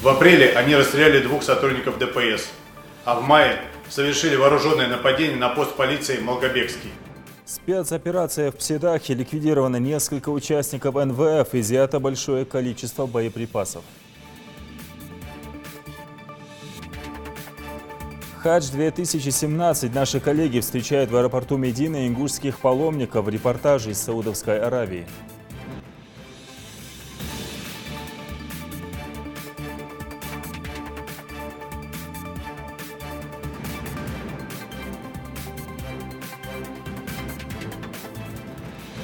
В апреле они расстреляли 2 сотрудников ДПС, а в мае совершили вооруженное нападение на пост полиции Молгобекский. Спецоперация в Псидахе, ликвидировано несколько участников НВФ, изъято большое количество боеприпасов. Хадж-2017 наши коллеги встречают в аэропорту Медины ингушских паломников в репортаже из Саудовской Аравии.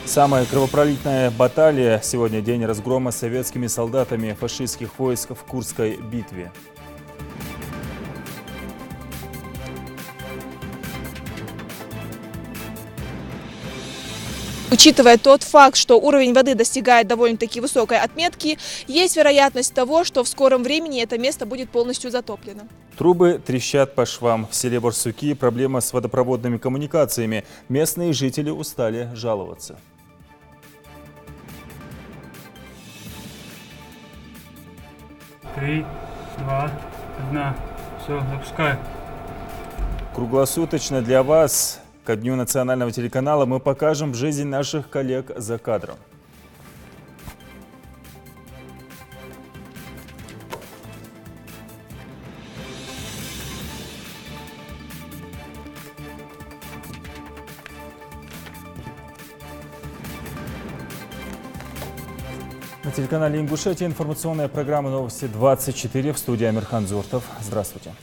Самая кровопролитная баталия сегодня день разгрома советскими солдатами фашистских войск в Курской битве. Учитывая тот факт, что уровень воды достигает довольно-таки высокой отметки, есть вероятность того, что в скором времени это место будет полностью затоплено. Трубы трещат по швам. В селе Барсуки проблема с водопроводными коммуникациями. Местные жители устали жаловаться. Три, два, одна. Все, запускаю. Круглосуточно для вас, ко Дню национального телеканала, мы покажем жизнь наших коллег за кадром. На телеканале Ингушетия информационная программа «Новости 24», в студии Амирхан Зуртов. Здравствуйте.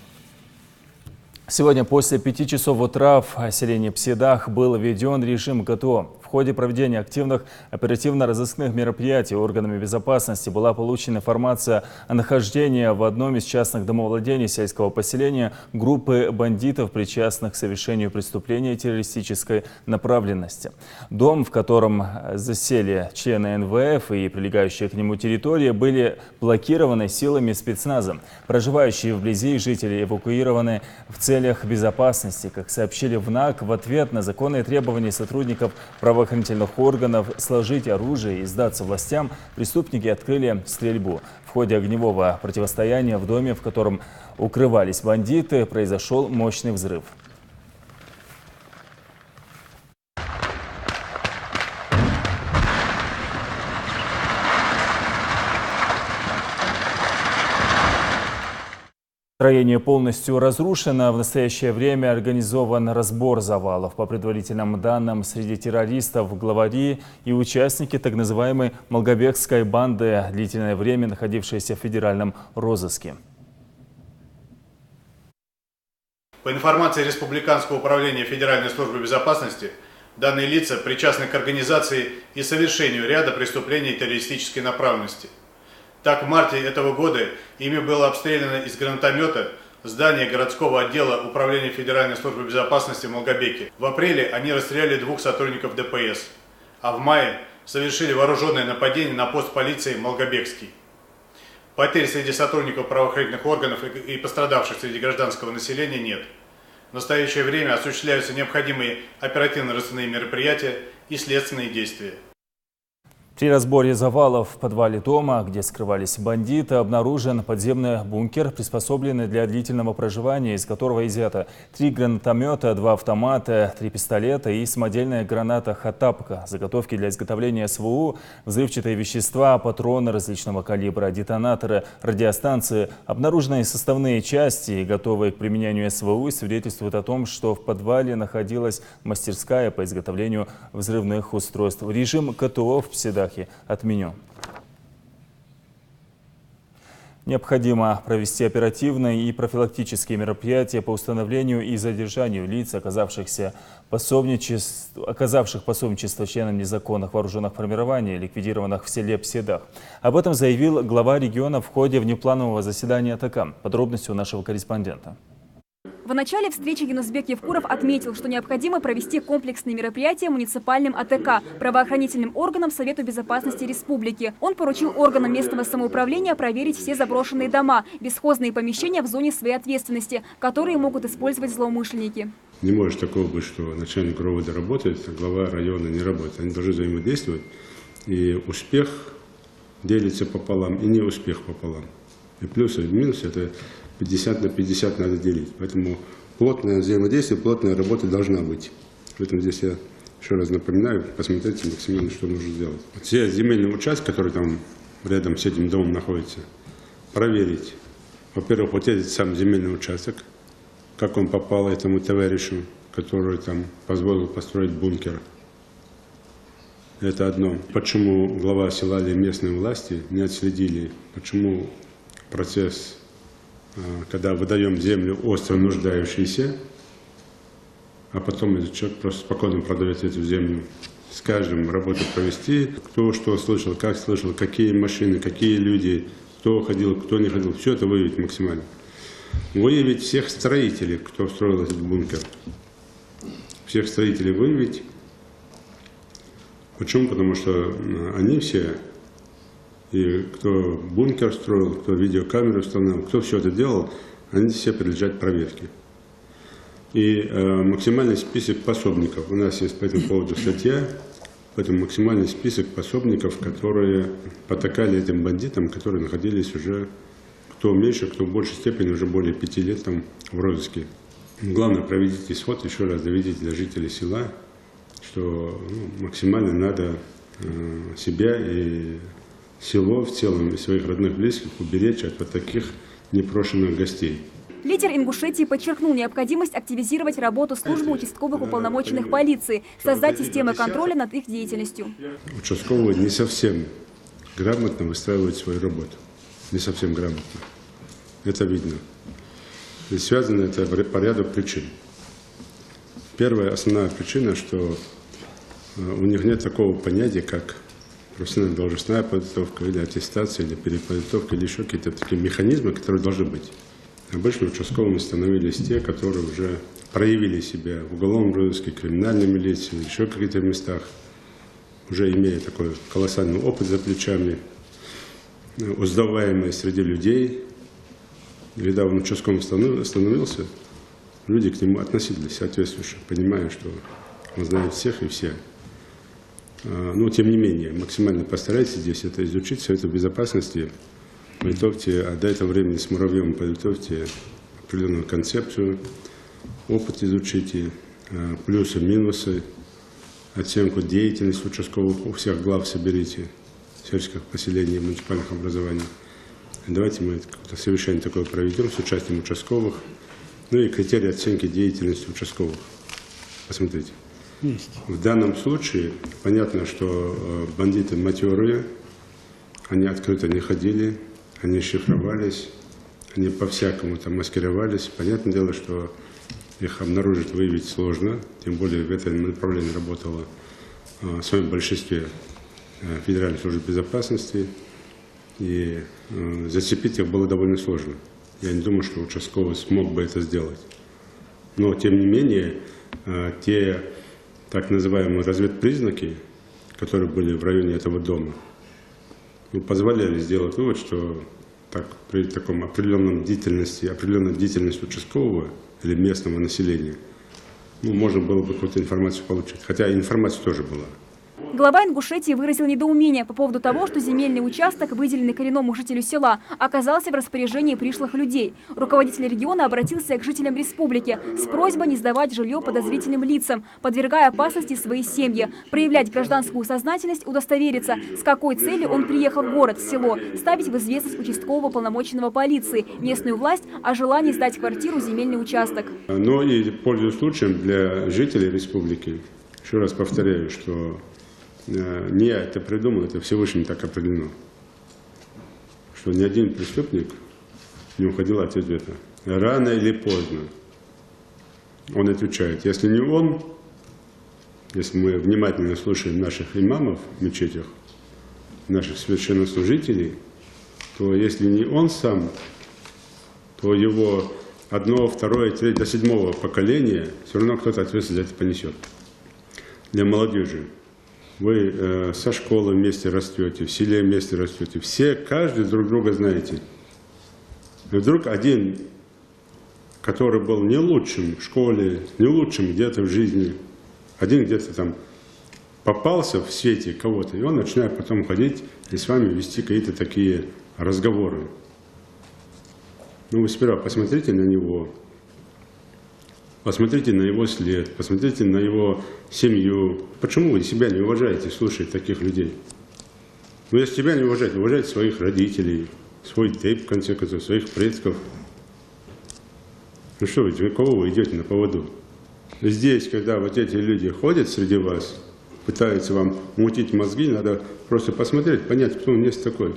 Сегодня после 5 часов утра в селении Псидах был введен режим ГТО. В ходе проведения активных оперативно-розыскных мероприятий органами безопасности была получена информация о нахождении в одном из частных домовладений сельского поселения группы бандитов, причастных к совершению преступления террористической направленности. Дом, в котором засели члены НВФ и прилегающие к нему территории, были блокированы силами спецназа. Проживающие вблизи жители эвакуированы в целях безопасности. Как сообщили в НАК, в ответ на законные требования сотрудников правоохранительных органов сложить оружие и сдаться властям, преступники открыли стрельбу. В ходе огневого противостояния в доме, в котором укрывались бандиты, произошел мощный взрыв. Строение полностью разрушено. В настоящее время организован разбор завалов. По предварительным данным, среди террористов главари и участники так называемой Молгобекской банды, длительное время находившиеся в федеральном розыске. По информации Республиканского управления Федеральной службы безопасности, данные лица причастны к организации и совершению ряда преступлений террористической направленности. Так, в марте этого года ими было обстреляно из гранатомета здание городского отдела Управления Федеральной службы безопасности в Молгобеке. В апреле они расстреляли 2 сотрудников ДПС, а в мае совершили вооруженное нападение на пост полиции Молгобекский. Потерь среди сотрудников правоохранительных органов и пострадавших среди гражданского населения нет. В настоящее время осуществляются необходимые оперативно-розыскные мероприятия и следственные действия. При разборе завалов в подвале дома, где скрывались бандиты, обнаружен подземный бункер, приспособленный для длительного проживания, из которого изъято 3 гранатомета, 2 автомата, 3 пистолета и самодельная граната «Хатапка», заготовки для изготовления СВУ, взрывчатые вещества, патроны различного калибра, детонаторы, радиостанции. Обнаруженные составные части, готовые к применению СВУ, свидетельствуют о том, что в подвале находилась мастерская по изготовлению взрывных устройств. Режим КТО в Псидахе отменен. Необходимо провести оперативные и профилактические мероприятия по установлению и задержанию лиц, оказавших пособничество членам незаконных вооруженных формирований, ликвидированных в селе Псидах. Об этом заявил глава региона в ходе внепланового заседания АТК. Подробности у нашего корреспондента. В начале встречи Юнусбек Евкуров отметил, что необходимо провести комплексные мероприятия муниципальным АТК, правоохранительным органам Совету безопасности республики. Он поручил органам местного самоуправления проверить все заброшенные дома, бесхозные помещения в зоне своей ответственности, которые могут использовать злоумышленники. Не может такого быть, что начальник РОВД работает, а глава района не работает. Они должны взаимодействовать, и успех делится пополам, и неуспех пополам. И плюсы, и минусы, это 50 на 50 надо делить. Поэтому плотное взаимодействие, плотная работа должна быть. Поэтому здесь я еще раз напоминаю, посмотрите максимально, что нужно сделать. Все земельные участки, которые там рядом с этим домом находятся, проверить. Во-первых, вот этот сам земельный участок, как он попал этому товарищу, который там позволил построить бункер. Это одно. Почему глава села или местные власти не отследили, почему процесс, когда выдаем землю остро нуждающейся, а потом этот человек просто спокойно продает эту землю. Скажем, работу провести, кто что слышал, как слышал, какие машины, какие люди, кто ходил, кто не ходил, все это выявить максимально. Выявить всех строителей, кто строил этот бункер. Всех строителей выявить. Почему? Потому что они все, и кто бункер строил, кто видеокамеру установил, кто все это делал, они все подлежат проверке. И максимальный список пособников. У нас есть по этому поводу статья, поэтому максимальный список пособников, которые потакали этим бандитам, которые находились уже, кто меньше, кто в большей степени, уже более 5 лет там в розыске. Главное, проведите исход, еще раз доведите для жителей села, что максимально надо себя и село в целом, и своих родных близких уберечь от вот таких непрошенных гостей. Лидер Ингушетии подчеркнул необходимость активизировать работу службы участковых уполномоченных полиции, создать системы контроля над их деятельностью. Участковые не совсем грамотно выстраивают свою работу. Не совсем грамотно. Это видно. И связано это по ряду причин. Первая основная причина, что у них нет такого понятия, как профессиональная должностная подготовка, или аттестация, или переподготовка, или еще какие-то такие механизмы, которые должны быть. Обычно участковыми становились те, которые уже проявили себя в уголовном розыске, криминальной милиции, еще в каких-то местах, уже имея такой колоссальный опыт за плечами, узнаваемый среди людей. И когда он участковым становился, люди к нему относились соответствующе, понимая, что он знает всех и все. Но, тем не менее, максимально постарайтесь здесь это изучить, Совету безопасности. Подготовьте, а до этого времени с Муравьевым подготовьте определенную концепцию, опыт изучите, плюсы, минусы, оценку деятельности участковых, у всех глав соберите, сельских поселений, муниципальных образований. Давайте мы совещание такое проведем с участием участковых, ну и критерии оценки деятельности участковых. Посмотрите. В данном случае понятно, что бандиты матерые, они открыто не ходили, они шифровались, они по-всякому там маскировались. Понятное дело, что их обнаружить, выявить сложно, тем более в этом направлении работала в своем большинстве Федеральной службы безопасности, и зацепить их было довольно сложно. Я не думаю, что участковый смог бы это сделать. Но, тем не менее, те так называемые разведпризнаки, которые были в районе этого дома, позволяли сделать вывод, что при таком определенной деятельности участкового или местного населения, можно было бы какую-то информацию получить. Хотя информация тоже была. Глава Ингушетии выразил недоумение по поводу того, что земельный участок, выделенный коренному жителю села, оказался в распоряжении пришлых людей. Руководитель региона обратился к жителям республики с просьбой не сдавать жилье подозрительным лицам, подвергая опасности свои семьи, проявлять гражданскую сознательность, удостовериться, с какой целью он приехал в город, в село, ставить в известность участкового уполномоченного полиции, местную власть о желании сдать квартиру, земельный участок. Но и пользуясь случаем для жителей республики, еще раз повторяю, что не я это придумал, это Всевышний так определено, что ни один преступник не уходил от ответа. Рано или поздно он отвечает. Если не он, если мы внимательно слушаем наших имамов в мечетях, наших священнослужителей, то если не он сам, то его одно, второе, третье, до 7-го поколения все равно кто-то ответственность за это понесет. Для молодежи. Вы со школы вместе растете, в селе вместе растете. Все, каждый друг друга знаете. И вдруг один, который был не лучшим в школе, не лучшим где-то в жизни, один где-то там попался в свете кого-то, и он начинает потом ходить и с вами вести какие-то такие разговоры. Ну, вы сперва посмотрите на него, посмотрите на его след, посмотрите на его семью. Почему вы себя не уважаете, слушая таких людей? Вы если себя не уважаете, уважайте своих родителей, свой тейп, в конце концов, своих предков. Ну что вы, кого вы идете на поводу? Здесь, когда вот эти люди ходят среди вас, пытаются вам мутить мозги, надо просто посмотреть, понять, кто он есть такой.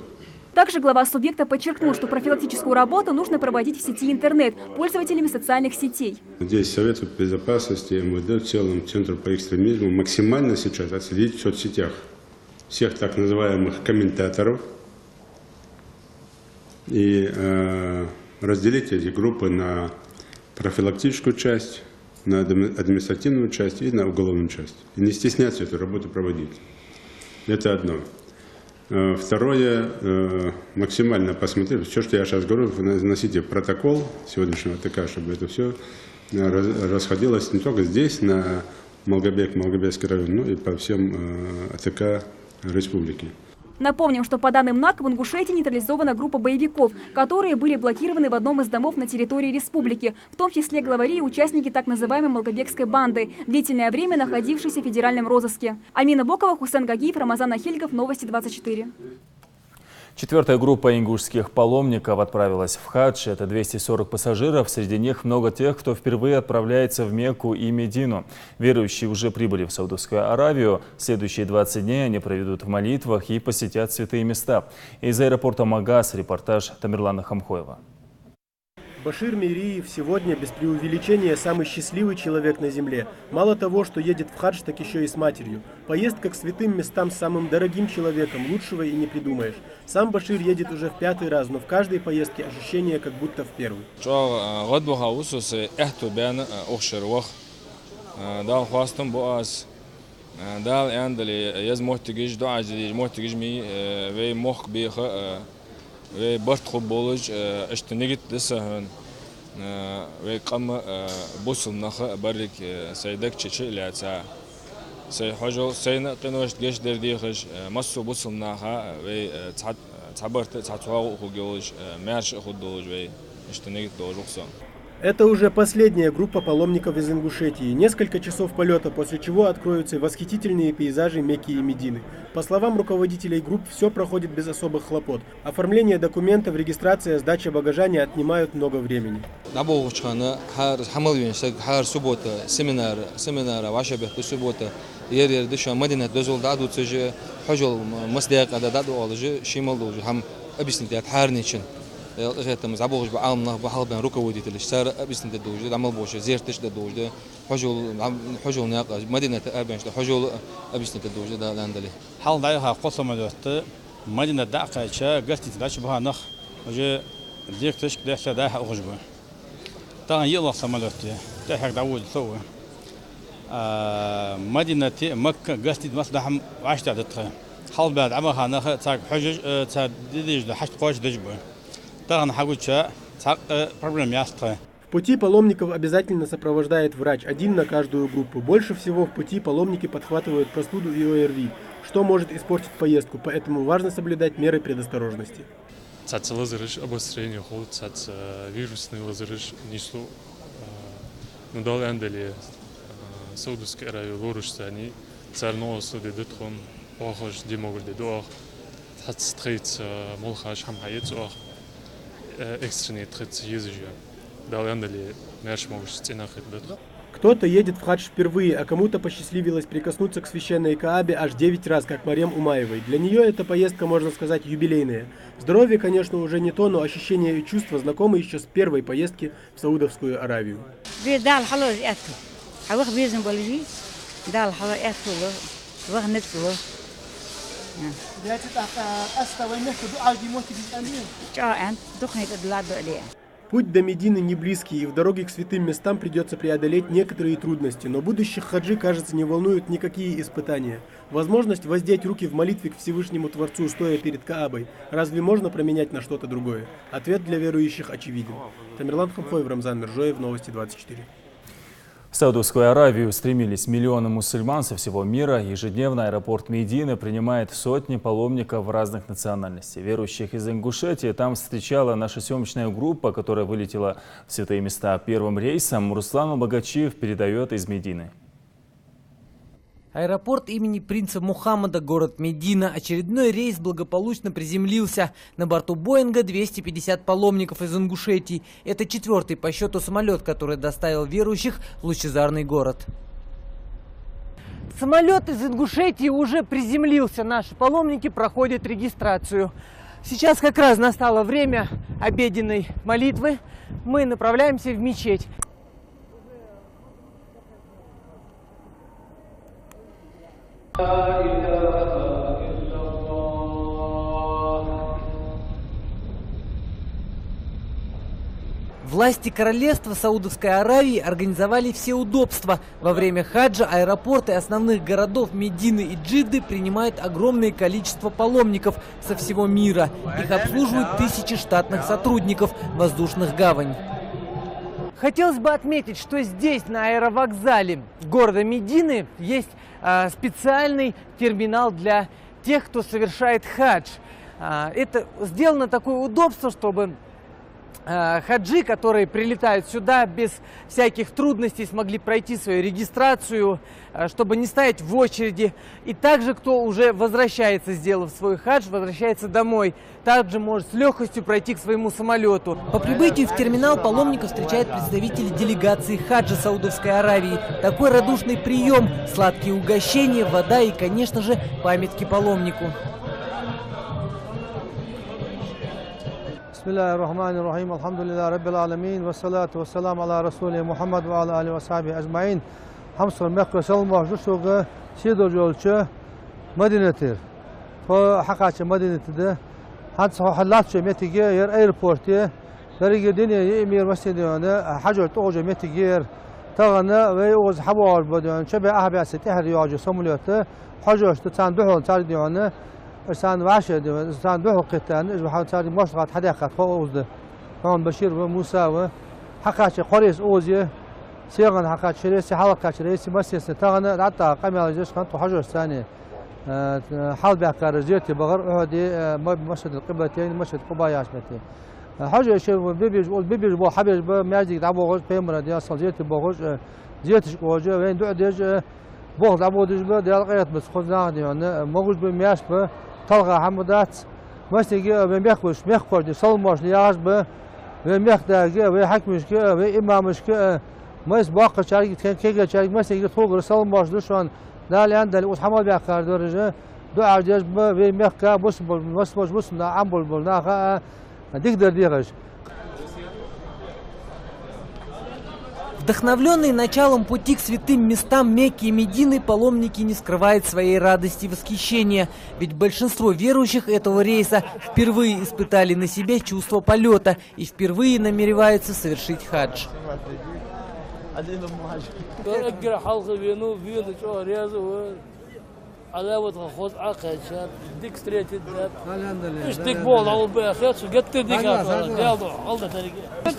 Также глава субъекта подчеркнул, что профилактическую работу нужно проводить в сети интернет, пользователями социальных сетей. Здесь Совет безопасности, МВД, в целом Центр по экстремизму максимально сейчас отследить в соцсетях всех так называемых комментаторов и разделить эти группы на профилактическую часть, на административную часть и на уголовную часть. И не стесняться эту работу проводить. Это одно. Второе, максимально посмотреть, все, что я сейчас говорю, носите протокол сегодняшнего АТК, чтобы это все расходилось не только здесь, на Малгобек-Малгобекский район, но и по всем АТК республики. Напомним, что по данным НАК в Ингушетии нейтрализована группа боевиков, которые были блокированы в одном из домов на территории республики, в том числе главари и участники так называемой Малгобекской банды, длительное время находившейся в федеральном розыске. Амина Бокова, Хусен Гагиев, Рамазан Ахильгов, Новости 24. Четвертая группа ингушских паломников отправилась в хадж. Это 240 пассажиров. Среди них много тех, кто впервые отправляется в Мекку и Медину. Верующие уже прибыли в Саудовскую Аравию. Следующие 20 дней они проведут в молитвах и посетят святые места. Из аэропорта Магас репортаж Тамерлана Хамхоева. Башир Мириев сегодня, без преувеличения, самый счастливый человек на земле. Мало того, что едет в хадж, так еще и с матерью. Поездка к святым местам с самым дорогим человеком, лучшего и не придумаешь. Сам Башир едет уже в 5-й раз, но в каждой поездке ощущение как будто в первый. وقام بوصل نخ برك سيدك تشي لعتا سي حجو سين قنوش جيش درديخش مسو بوصل نخا و تعبرت تعتوا خوجوش مارش خدوش و اشتنيت دوجوكسا. Это уже последняя группа паломников из Ингушетии. Несколько часов полета, после чего откроются восхитительные пейзажи Мекки и Медины. По словам руководителей групп, все проходит без особых хлопот. Оформление документов, регистрация, сдача багажа не отнимают много времени. غيتم زعبوش بعالمنا بحالبنا ركوديت الشارع بيسند الدوج عمل بوش زيرتش الدوج حجول ناقة مدينة أربعين حجول بيسند الدوج ده لاندلي حال ضايعها قصة مدرسة مدينة دقة شا قلت تداش بها نخ وجا ديك تشك ده شداها أغجبه طبعا يلا سمالته تحق داوود سوى مدينة مكة قلت مصلحة عشت عدتها حال بعد عمها نخ تاك حجج تاك ديج لحشت قاش دجبه. В пути паломников обязательно сопровождает врач, один на каждую группу. Больше всего в пути паломники подхватывают простуду и ОРВИ, что может испортить поездку, поэтому важно соблюдать меры предосторожности. Кто-то едет в хадж впервые, а кому-то посчастливилось прикоснуться к священной Каабе аж 9 раз, как Марьям Умаевой. Для нее эта поездка, можно сказать, юбилейная. Здоровье, конечно, уже не то, но ощущения и чувства знакомы еще с первой поездки в Саудовскую Аравию. Путь до Медины не близкий, и в дороге к святым местам придется преодолеть некоторые трудности, но будущих хаджи, кажется, не волнуют никакие испытания. Возможность воздеть руки в молитве к Всевышнему Творцу, стоя перед Каабой, разве можно променять на что-то другое? Ответ для верующих очевиден. Тамерлан Хамхоев, Рамзан Миржоев, Новости 24. В Саудовскую Аравию стремились миллионы мусульман со всего мира. Ежедневно аэропорт Медины принимает сотни паломников разных национальностей. Верующих из Ингушетии там встречала наша съемочная группа, которая вылетела в святые места первым рейсом. Руслан Албагачиев передает из Медины. Аэропорт имени принца Мухаммада, город Медина. Очередной рейс благополучно приземлился. На борту Боинга 250 паломников из Ингушетии. Это 4-й по счету самолет, который доставил верующих в лучезарный город. Самолет из Ингушетии уже приземлился. Наши паломники проходят регистрацию. Сейчас как раз настало время обеденной молитвы. Мы направляемся в мечеть. Власти королевства Саудовской Аравии организовали все удобства. Во время хаджа аэропорты основных городов Медины и Джидды принимают огромное количество паломников со всего мира. Их обслуживают тысячи штатных сотрудников воздушных гаваней. Хотелось бы отметить, что здесь, на аэровокзале города Медины, есть специальный терминал для тех, кто совершает хадж. Это сделано такое удобство, чтобы хаджи, которые прилетают сюда без всяких трудностей, смогли пройти свою регистрацию, чтобы не стоять в очереди. И также, кто уже возвращается, сделав свой хадж, возвращается домой, также может с легкостью пройти к своему самолету. По прибытию в терминал паломников встречают представители делегации хаджа Саудовской Аравии. Такой радушный прием, сладкие угощения, вода и, конечно же, памятки паломнику. بسم الله الرحمن الرحيم الحمد لله رب العالمين والصلاة والسلام على رسوله محمد وعلى آله وصحبه أجمعين همسر مكة سلمة جسوق سيدو جولش مدينة فحقاش مدينة ده هاد صح حلات شو متجير ايربورتي درجة دنيا يمير مسجدنا حاجة توجه متجير تغنى ويوز حوار بدون شبه أحبي ستحر يواجه سمولته حاجة تتساندحون تارديونه إنسان وعشة إنسان دوح قتان إجوا حاول تاري مشرقات حداقة فوزده هون بشير وموسى وحقاش قريس أوزيه سيغن حقاش شريسي حلقة شريسي مسيس تغنى حتى قام على جيش كانت حجر ثانية حال بحكار جيتي بغر أهدي مسجد القبلتين مسجد قباء ياشمتي حجر شيء بيبيج بو حبيج بماجيك دعبو غوش بيمرة دي أصل جيتي بغوش جيتش غوجة وين دعديج بوغ دعبو ديج ديال قيت بس خذنا يعني موجود بمياش طلقة حمودات مسجد بميخوش ميخوش دي صلموش لياش بميخ داقي ويحكمش كي وإمامش كي مايس باقة شارك كان كيجا شارك مسجد فوق صلموش دوشان دالي عند اللي وتحمل بيحكار درجة دعاء جاش بميخ كا بس بس عم بالناخا ديقدر ديغش. Вдохновленные началом пути к святым местам Мекки и Медины, паломники не скрывают своей радости и восхищения. Ведь большинство верующих этого рейса впервые испытали на себе чувство полета и впервые намереваются совершить хадж.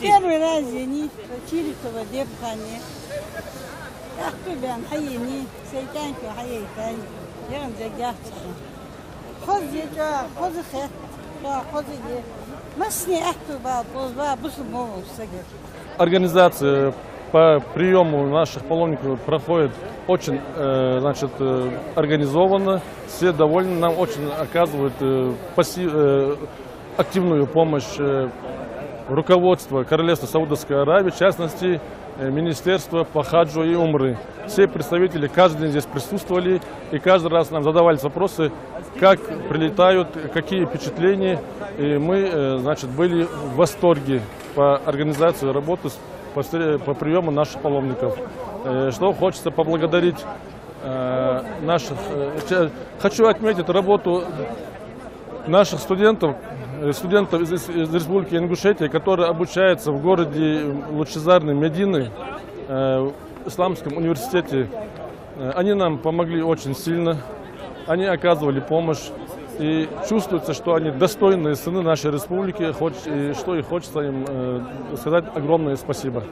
Первый раз они учили в воде в хане. Я хотел حيني سيكان في حياتي يوم زجاجة خذ يجا خذ خيط خذ يجي مسني أحتوا بس مو سجل. Организация по приему наших паломников проходит очень организованно, все довольны, нам очень оказывают активную помощь руководство Королевства Саудовской Аравии, в частности, Министерство по хаджу и умры. Все представители каждый день здесь присутствовали и каждый раз нам задавались вопросы, как прилетают, какие впечатления. И мы, были в восторге по организации работы по приему наших паломников. Что хочется поблагодарить наших... Хочу отметить работу наших студентов из Республики Ингушетия, которые обучаются в городе Лучезарной Медины, в Исламском университете. Они нам помогли очень сильно, они оказывали помощь. И чувствуется, что они достойные сыны нашей республики, что и хочется им сказать огромное спасибо.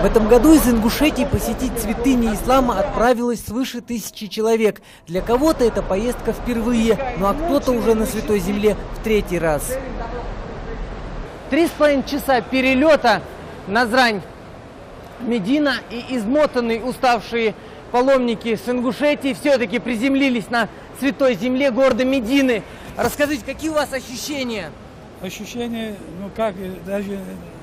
В этом году из Ингушетии посетить святыни ислама отправилось свыше 1000 человек. Для кого-то эта поездка впервые, ну а кто-то уже на Святой Земле в 3-й раз. 3,5 часа перелета Назрань, Медина, и измотанные, уставшие паломники с Ингушетии все-таки приземлились на Святой Земле города Медины. Расскажите, какие у вас ощущения? Ощущения, ну как, даже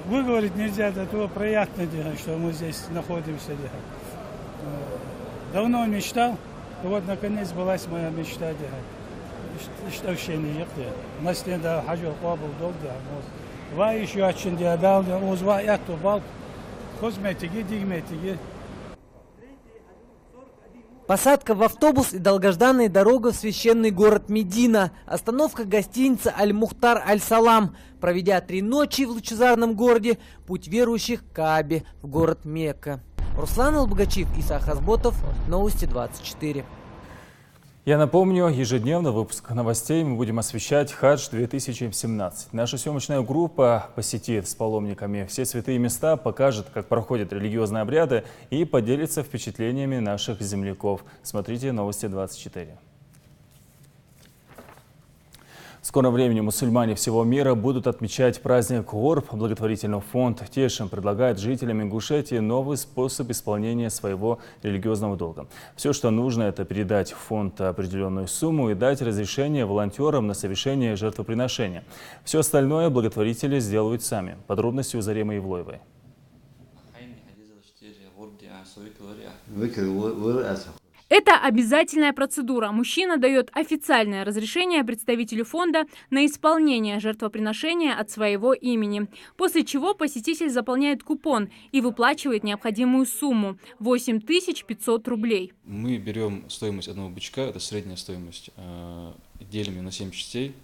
выговорить нельзя, до того приятно, что мы здесь находимся. Давно мечтал, и вот наконец сбылась моя мечта. Ощущение есть. Нас не до хаджу кабул долго. Ва еще очень диадал, узва я то бал, косметики, дигметики. Посадка в автобус и долгожданная дорога в священный город Медина. Остановка гостиницы Аль-Мухтар Аль-Салам. Проведя 3 ночи в лучезарном городе, путь верующих к Каабе в город Мекка. Руслан Албогачев, Иса Хазботов, Новости 24. Я напомню, ежедневно выпуск новостей мы будем освещать Хадж 2017. Наша съемочная группа посетит с паломниками все святые места, покажет, как проходят религиозные обряды и поделится впечатлениями наших земляков. Смотрите Новости 24. В скором времени мусульмане всего мира будут отмечать праздник Гурб. Благотворительный фонд Тешим предлагает жителям Ингушетии новый способ исполнения своего религиозного долга. Все, что нужно, это передать в фонд определенную сумму и дать разрешение волонтерам на совершение жертвоприношения. Все остальное благотворители сделают сами. Подробности у Заремы Евлоевой. Это обязательная процедура. Мужчина дает официальное разрешение представителю фонда на исполнение жертвоприношения от своего имени. После чего посетитель заполняет купон и выплачивает необходимую сумму – 8500 рублей. Мы берем стоимость одного бычка, это средняя стоимость, делим ее на 7 частей.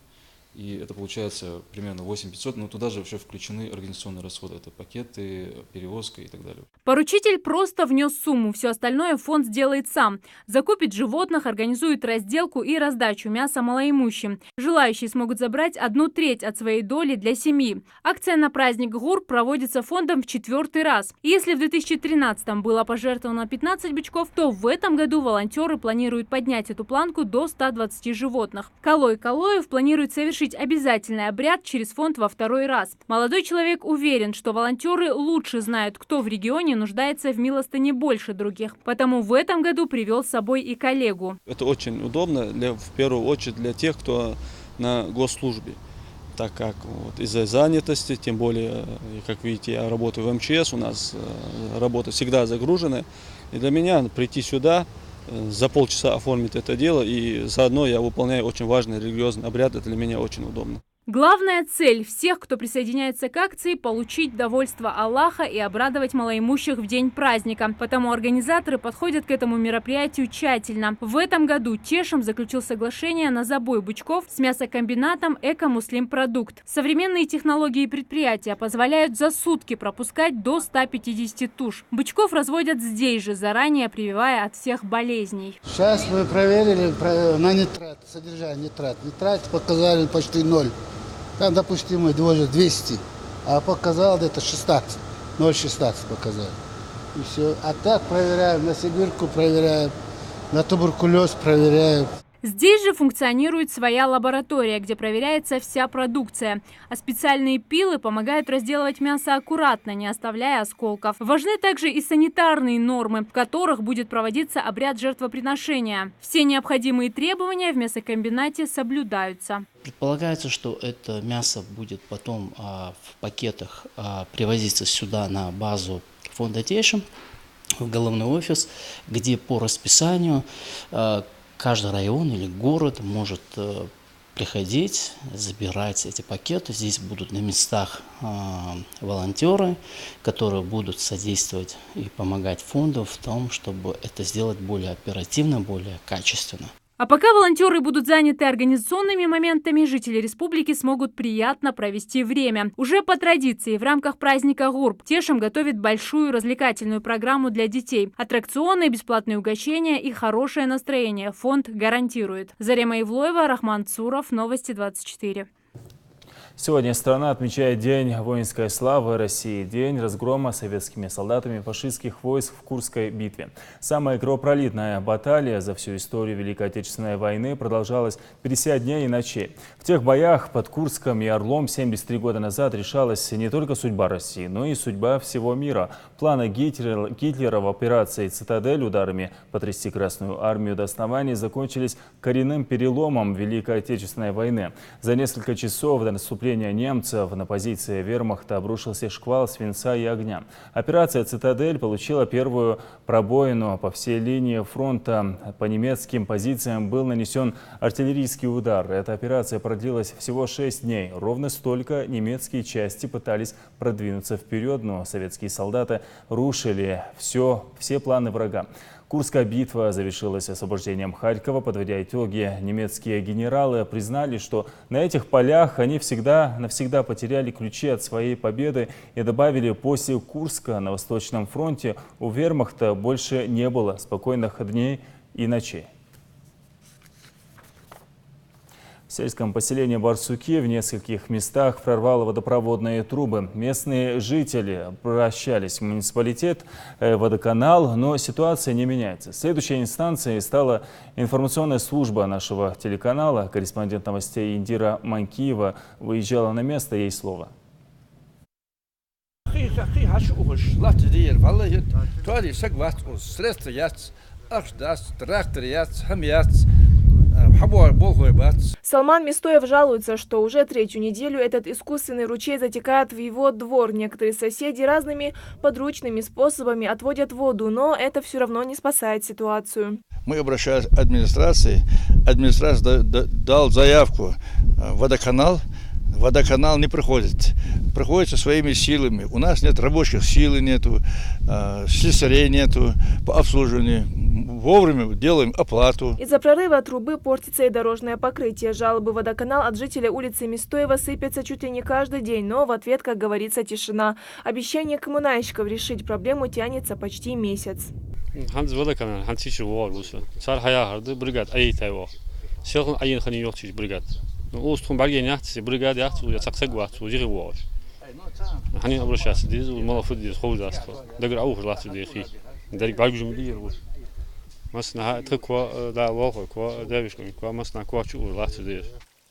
И это получается примерно 8500, но туда же вообще включены организационные расходы. Это пакеты, перевозка и так далее. Поручитель просто внес сумму, все остальное фонд сделает сам. Закупит животных, организует разделку и раздачу мяса малоимущим. Желающие смогут забрать 1/3 от своей доли для семьи. Акция на праздник Гурб проводится фондом в 4-й раз. Если в 2013 было пожертвовано 15 бычков, то в этом году волонтеры планируют поднять эту планку до 120 животных. Калой Калоев планирует совершить обязательный обряд через фонд во 2-й раз. Молодой человек уверен, что волонтеры лучше знают, кто в регионе нуждается в милостыне больше других. Потому в этом году привел с собой и коллегу. Это очень удобно, в первую очередь для тех, кто на госслужбе. Так как из-за занятости, тем более, как видите, я работаю в МЧС, у нас работа всегда загружена. И для меня прийти сюда, за полчаса оформить это дело, и заодно я выполняю очень важный религиозный обряд, это для меня очень удобно. Главная цель всех, кто присоединяется к акции, получить довольство Аллаха и обрадовать малоимущих в день праздника. Потому организаторы подходят к этому мероприятию тщательно. В этом году Тешим заключил соглашение на забой бычков с мясокомбинатом «Эко-Муслим-Продукт». Современные технологии предприятия позволяют за сутки пропускать до 150 туш. Бычков разводят здесь же, заранее прививая от всех болезней. Сейчас мы проверили на нитрат, содержание нитрат. Нитрат показали почти 0. Там допустимый 200, а показал где-то 16, 0,16 показали. И все. А так проверяем, на сибирку проверяем, на туберкулез проверяем. Здесь же функционирует своя лаборатория, где проверяется вся продукция. А специальные пилы помогают разделывать мясо аккуратно, не оставляя осколков. Важны также и санитарные нормы, в которых будет проводиться обряд жертвоприношения. Все необходимые требования в мясокомбинате соблюдаются. Предполагается, что это мясо будет потом в пакетах привозиться сюда на базу фонда Тешим, в головной офис, где по расписанию каждый район или город может приходить, забирать эти пакеты. Здесь будут на местах волонтеры, которые будут содействовать и помогать фонду в том, чтобы это сделать более оперативно, более качественно. А пока волонтеры будут заняты организационными моментами, жители республики смогут приятно провести время. Уже по традиции в рамках праздника Гурб Тешим готовит большую развлекательную программу для детей. Аттракционы, бесплатные угощения и хорошее настроение фонд гарантирует. Зарема Ивлоева, Рахман Цуров, Новости 24. Сегодня страна отмечает День воинской славы России, день разгрома советскими солдатами фашистских войск в Курской битве. Самая кровопролитная баталия за всю историю Великой Отечественной войны продолжалась 50 дней и ночей. В тех боях под Курском и Орлом 73 года назад решалась не только судьба России, но и судьба всего мира. Планы Гитлера в операции «Цитадель» ударами потрясти Красную армию до основания закончились коренным переломом Великой Отечественной войны. За несколько часов до наступления немцев на позиции вермахта обрушился шквал свинца и огня. Операция «Цитадель» получила первую пробоину по всей линии фронта. По немецким позициям был нанесен артиллерийский удар. Эта операция продлилась всего 6 дней. Ровно столько немецкие части пытались продвинуться вперед, но советские солдаты рушили все планы врага. Курская битва завершилась освобождением Харькова. Подводя итоги, немецкие генералы признали, что на этих полях они навсегда потеряли ключи от своей победы и добавили: после Курска на Восточном фронте у вермахта больше не было спокойных дней и ночей. В сельском поселении Барсуки в нескольких местах прорвало водопроводные трубы. Местные жители обращались в муниципалитет, водоканал, но ситуация не меняется. Следующей инстанцией стала информационная служба нашего телеканала. Корреспондент новостей Индира Манкиева выезжала на место, ей слово. Салман Мистоев жалуется, что уже третью неделю этот искусственный ручей затекает в его двор. Некоторые соседи разными подручными способами отводят воду, но это все равно не спасает ситуацию. Мы обращались к администрации. Администрация дал заявку водоканал. Водоканал не приходит. Приходится своими силами. У нас нет рабочих сил, нету, слесарей нету по обслуживанию. Вовремя делаем оплату. Из-за прорыва трубы портится и дорожное покрытие. Жалобы водоканал от жителя улицы Мистоева сыпятся чуть ли не каждый день, но в ответ, как говорится, тишина. Обещание коммунальщиков решить проблему тянется почти месяц.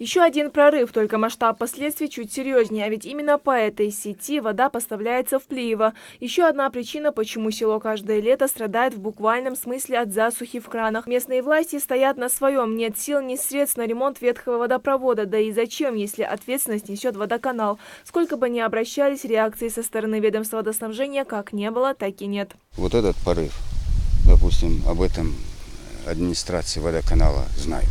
Еще один прорыв, только масштаб последствий чуть серьезнее, а ведь именно по этой сети вода поставляется в Плиево. Еще одна причина, почему село каждое лето страдает в буквальном смысле от засухи в кранах. Местные власти стоят на своем, нет сил, ни средств на ремонт ветхого водопровода. Да и зачем, если ответственность несет водоканал? Сколько бы ни обращались, реакции со стороны ведомства водоснабжения как не было, так и нет. Вот этот порыв, допустим, об этом администрации водоканала знают.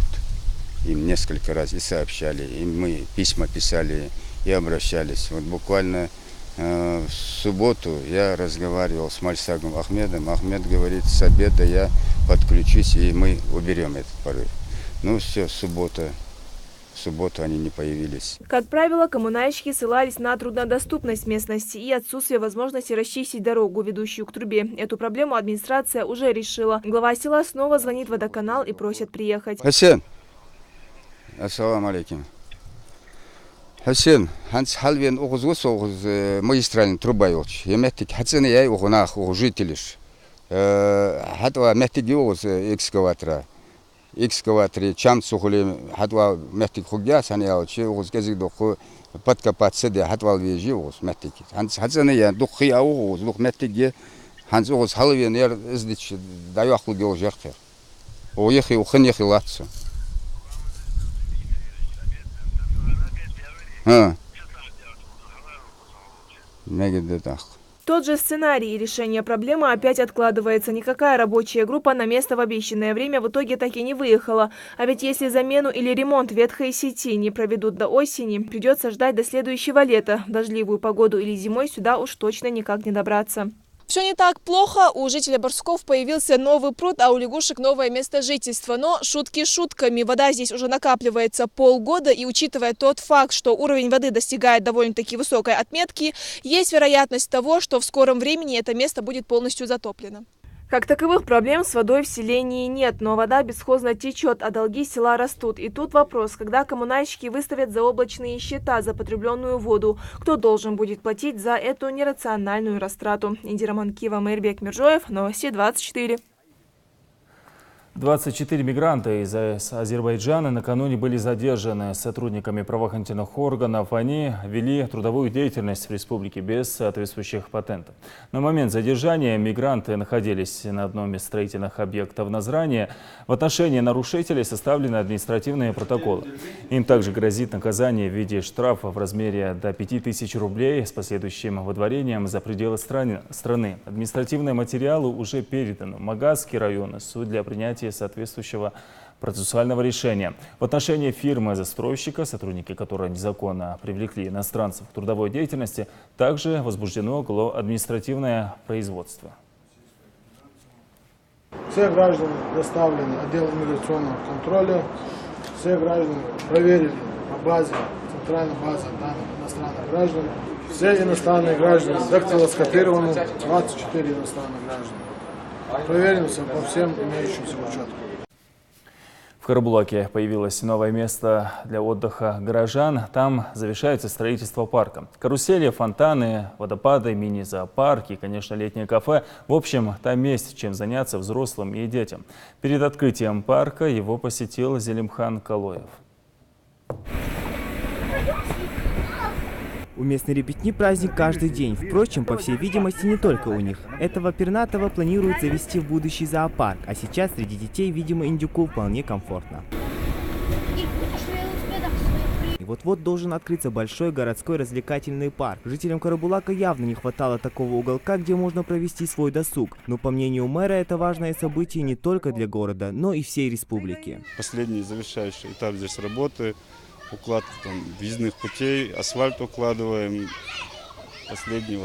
Им несколько раз и сообщали, и мы письма писали, и обращались. Вот буквально в субботу я разговаривал с Мальсагом Ахмедом. Ахмед говорит, с обеда я подключусь, и мы уберем этот порыв. Ну все, суббота. В субботу они не появились. Как правило, коммунальщики ссылались на труднодоступность местности и отсутствие возможности расчистить дорогу, ведущую к трубе. Эту проблему администрация уже решила. Глава села снова звонит в водоканал и просит приехать. Хасен, ассаламу алейкум. Хасен, ханс халвен угуз магистральный труба елч. Я меттик хасен я угунах жителиш. Хатва меттик угуз экскаватора. Экскаваторе чам сухули хатва меттик хугя санялчи угуз кезик доху подкопать седе хатвал вежи угуз меттик. Ханс хасен я духи угуз дух меттик ханс угуз халвен я издич даюахлу гел жерхер. Уехи ухын ехи латсу. Тот же сценарий, и решение проблемы опять откладывается. Никакая рабочая группа на место в обещанное время в итоге так и не выехала. А ведь если замену или ремонт ветхой сети не проведут до осени, придется ждать до следующего лета. В дождливую погоду или зимой сюда уж точно никак не добраться. Все не так плохо. У жителей Барсуков появился новый пруд, а у лягушек новое место жительства. Но шутки шутками. Вода здесь уже накапливается полгода. И учитывая тот факт, что уровень воды достигает довольно-таки высокой отметки, есть вероятность того, что в скором времени это место будет полностью затоплено. Как таковых проблем с водой в селении нет, но вода бесхозно течет, а долги села растут. И тут вопрос, когда коммунальщики выставят заоблачные счета за потребленную воду, кто должен будет платить за эту нерациональную растрату? Индира Манкива, Мэрбек Миржоев, Новости 24. 24 мигранта из Азербайджана накануне были задержаны сотрудниками правоохранительных органов. Они вели трудовую деятельность в республике без соответствующих патентов. На момент задержания мигранты находились на одном из строительных объектов Назрания. В отношении нарушителей составлены административные протоколы. Им также грозит наказание в виде штрафа в размере до 5000 рублей с последующим выдворением за пределы страны. Административные материалы уже переданы в Магазский район суд для принятия соответствующего процессуального решения. В отношении фирмы-застройщика, сотрудники которой незаконно привлекли иностранцев к трудовой деятельности, также возбуждено административное производство. Все граждане доставлены в отдел иммиграционного контроля. Все граждане проверили на базе, центральной базе данных иностранных граждан. Все иностранные граждане дактилоскопированы, 24 иностранных граждан. Проверимся по всем имеющимся учетам. В Карабулаке появилось новое место для отдыха горожан. Там завершается строительство парка. Карусели, фонтаны, водопады, мини-зоопарк и, конечно, летнее кафе. В общем, там есть чем заняться взрослым и детям. Перед открытием парка его посетил Зелимхан Калоев. У местной ребятни праздник каждый день. Впрочем, по всей видимости, не только у них. Этого пернатого планируют завести в будущий зоопарк, а сейчас среди детей, видимо, индюку вполне комфортно. И вот-вот должен открыться большой городской развлекательный парк. Жителям Карабулака явно не хватало такого уголка, где можно провести свой досуг. Но, по мнению мэра, это важное событие не только для города, но и всей республики. Последний завершающий этап здесь работы. Укладка въездных путей, асфальт укладываем, последние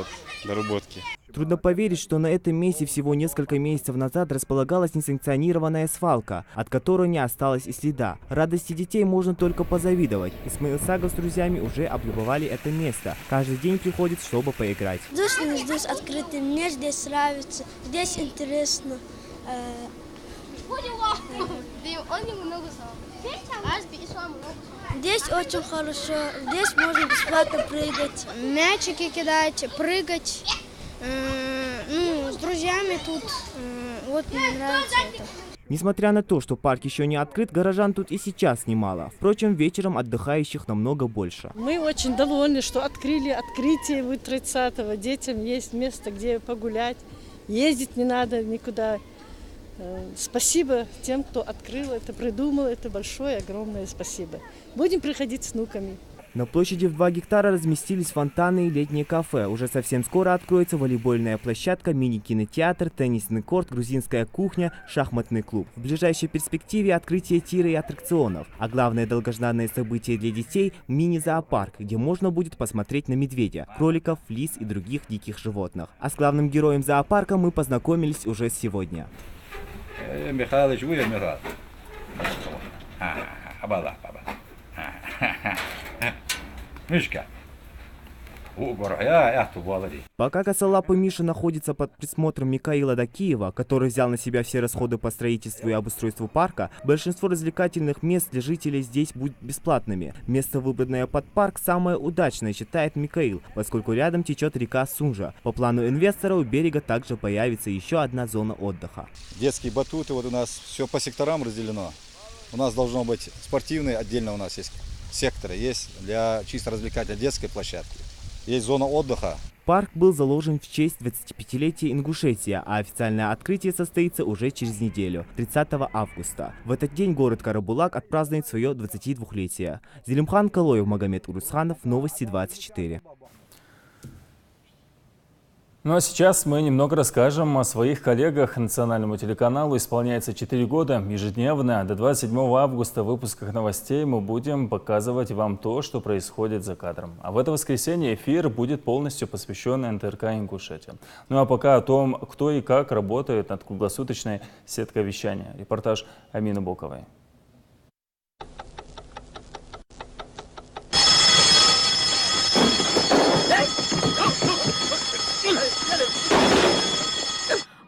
доработки. Трудно поверить, что на этом месте всего несколько месяцев назад располагалась несанкционированная свалка, от которой не осталось и следа. Радости детей можно только позавидовать. Исмаил Сагов с друзьями уже облюбовали это место. Каждый день приходит, чтобы поиграть. Здесь открытый, мне здесь нравится, здесь интересно. Здесь очень хорошо, здесь можно бесплатно прыгать, мячики кидать, прыгать. С друзьями тут, мне нравится это. Несмотря на то, что парк еще не открыт, горожан тут и сейчас немало. Впрочем, вечером отдыхающих намного больше. Мы очень довольны, что открыли открытие 30-го. Детям есть место, где погулять. Ездить не надо никуда. Спасибо тем, кто открыл это, придумал это. Большое, огромное спасибо. Будем приходить с внуками. На площади в 2 гектара разместились фонтаны и летнее кафе. Уже совсем скоро откроется волейбольная площадка, мини-кинотеатр, теннисный корт, грузинская кухня, шахматный клуб. В ближайшей перспективе открытие тира и аттракционов. А главное долгожданное событие для детей – мини-зоопарк, где можно будет посмотреть на медведя, кроликов, лис и других диких животных. А с главным героем зоопарка мы познакомились уже сегодня. Михайлович, вы Михайлович. Мишка. Пока косолапый Миша находится под присмотром Микаила Дакиева, который взял на себя все расходы по строительству и обустройству парка, большинство развлекательных мест для жителей здесь будут бесплатными. Место, выбранное под парк, самое удачное, считает Микаил, поскольку рядом течет река Сунжа. По плану инвестора у берега также появится еще одна зона отдыха. Детские батуты, у нас все по секторам разделено. У нас должно быть спортивные, отдельно у нас есть секторы, есть для чисто развлекательной детской площадки. Есть зона отдыха. Парк был заложен в честь 25-летия Ингушетия, а официальное открытие состоится уже через неделю, 30 августа. В этот день город Карабулак отпразднует свое 22-летие. Зелимхан Калоев, Магомед Урусханов, Новости 24. Ну а сейчас мы немного расскажем о своих коллегах. Национальному телеканалу исполняется 4 года. Ежедневно до 27 августа в выпусках новостей мы будем показывать вам то, что происходит за кадром. А в это воскресенье эфир будет полностью посвящен НТРК Ингушетия. Ну а пока о том, кто и как работает над круглосуточной сеткой вещания. Репортаж Амины Боковой.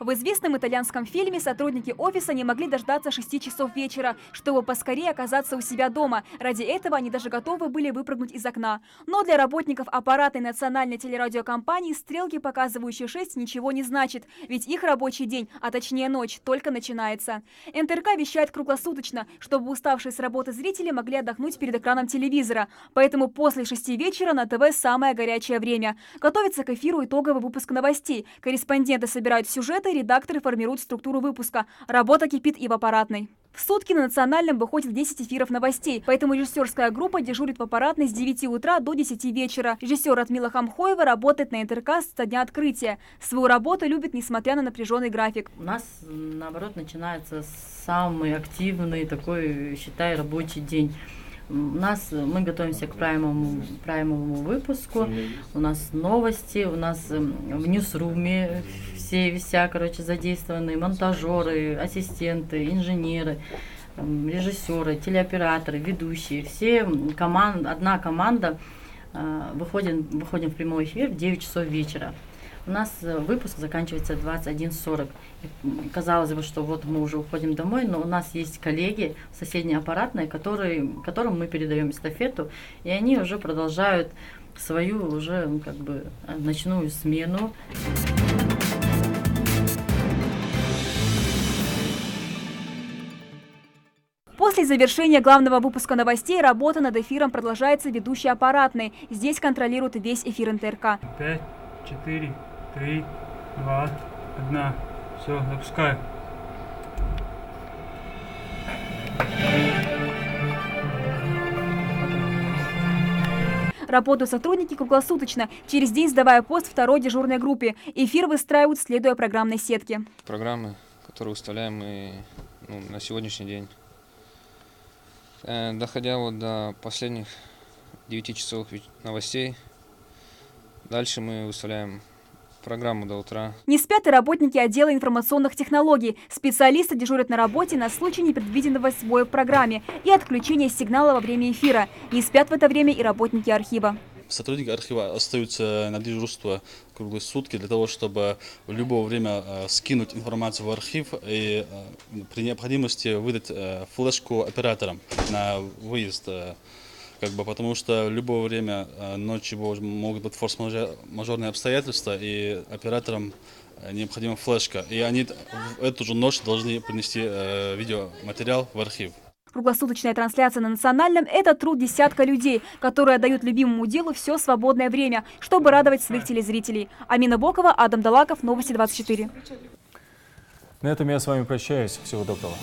В известном итальянском фильме сотрудники офиса не могли дождаться 6 часов вечера, чтобы поскорее оказаться у себя дома. Ради этого они даже готовы были выпрыгнуть из окна. Но для работников аппаратной национальной телерадиокомпании стрелки, показывающие 6, ничего не значит. Ведь их рабочий день, а точнее ночь, только начинается. НТРК вещает круглосуточно, чтобы уставшие с работы зрители могли отдохнуть перед экраном телевизора. Поэтому после 6 вечера на ТВ самое горячее время. Готовится к эфиру итоговый выпуск новостей. Корреспонденты собирают сюжеты, редакторы формируют структуру выпуска. Работа кипит и в аппаратной. В сутки на национальном выходит 10 эфиров новостей, поэтому режиссерская группа дежурит в аппаратной с 9 утра до 10 вечера. Режиссер Радмила Хамхоева работает на НТРК со дня открытия. Свою работу любит, несмотря на напряженный график. У нас, наоборот, начинается самый активный такой, считай, рабочий день. Мы готовимся к праймовому выпуску, у нас новости, у нас в ньюсруме все задействованы, монтажеры, ассистенты, инженеры, режиссеры, телеоператоры, ведущие, одна команда, выходим в прямой эфир в 9 часов вечера. У нас выпуск заканчивается в 21:40. Казалось бы, что вот мы уже уходим домой, но у нас есть коллеги в соседней аппаратной, которым мы передаем эстафету, и они уже продолжают свою ночную смену. После завершения главного выпуска новостей работа над эфиром продолжается ведущей аппаратной. Здесь контролирует весь эфир НТРК. 5, 4, 3, 2, 1. Все, запускаю. Работают сотрудники круглосуточно, через день сдавая пост второй дежурной группе. Эфир выстраивают, следуя программной сетке. Программы, которые выставляем мы на сегодняшний день. Доходя до последних 9 часов новостей, дальше мы выставляем программу до утра. Не спят и работники отдела информационных технологий. Специалисты дежурят на работе на случай непредвиденного сбоя в программе и отключения сигнала во время эфира. Не спят в это время и работники архива. Сотрудники архива остаются на дежурство круглые сутки для того, чтобы в любое время скинуть информацию в архив и при необходимости выдать флешку операторам на выезд. Потому что в любое время ночью могут быть форс-мажорные обстоятельства, и операторам необходима флешка. И они в эту же ночь должны принести видеоматериал в архив. Круглосуточная трансляция на национальном – это труд десятка людей, которые отдают любимому делу все свободное время, чтобы радовать своих телезрителей. Амина Бокова, Адам Далаков, Новости 24. На этом я с вами прощаюсь. Всего доброго.